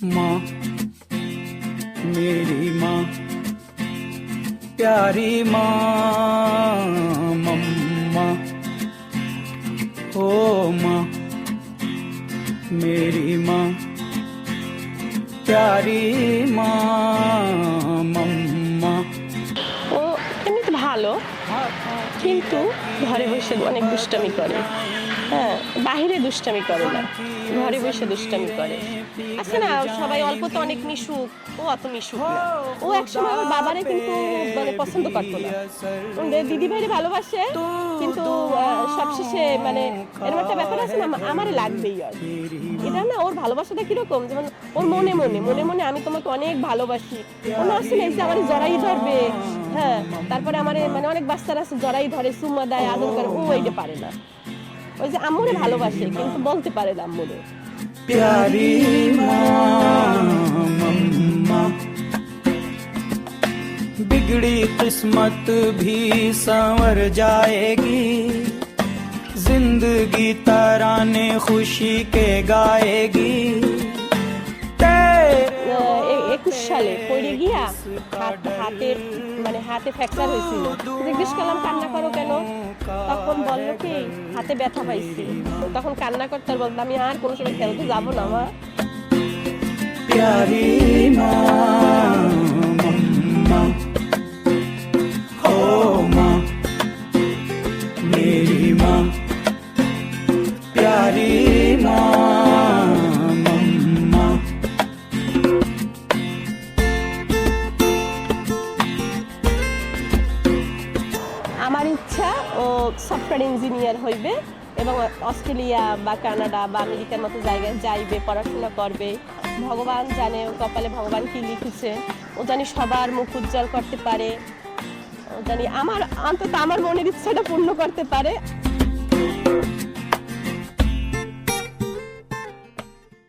माँ मेरी माँ प्यारी माँ मम्मा ओ माँ मेरी माँ प्यारी माँ मम्मा। ও এমনিতে ভালো, কিন্তু ঘরে বসে অনেক দুষ্টামি করে। হ্যাঁ, বাহিরে দুষ্টামি করে না, ঘরে বসে দুষ্টামি করে। আছে না, সবাই অল্পতে অনেক মিশুক, ও অত মিশুক না। ও একসময় ওর বাবারে কিন্তু মানে পছন্দ করতো না, দিদি ভাইরে ভালোবাসে, কিন্তু সবশেষে মানে এরকম একটা ব্যাপার আছে না, আমারে লাগবেই আর। এটা না, ওর ভালোবাসাটা কিরকম, যেমন ওর মনে মনে মনে মনে আমি তোমাকে অনেক ভালোবাসি। অন্য আছে না যে আমার জড়াই ধরবে, হ্যাঁ, তারপরে আমার মানে অনেক বাচ্চারা আছে জড়াই ধরে, চুম্মা দেয়, আদর করে, ও এইটা পারে না। ওই যে আম্মুরে ভালোবাসে কিন্তু বলতে পারে না আম্মুরে। प्यारी माँ मम्मा बिगड़ी किस्मत भी संवर जाएगी, जिंदगी तराने खुशी के गाएगी। 21 সালে পড়ে গিয়া হাতের মানে হাতে ফ্র্যাকচার হয়েছিল। জিজ্ঞেস করলাম কান্না করো কেন, তখন বললো কি হাতে ব্যথা পাইছি। তখন কান্না করতে আর বলতো আমি আর কোনো সময় খেলতে যাবো না মা। प्यारी माँ मम्मा ओ माँ मेरी माँ प्यारी माँ मम्मा। আমার ইচ্ছা ও সফটওয়্যার ইঞ্জিনিয়ার হইবে এবং অস্ট্রেলিয়া বা কানাডা বা আমেরিকার মতো জায়গায় যাইবে, পড়াশোনা করবে। ভগবান জানে ও কপালে ভগবান কি লিখেছে, ও জানি সবার মুখ উজ্জ্বল করতে পারে, ও জানি আমার অন্তত আমার মনের ইচ্ছাটা পূর্ণ করতে পারে।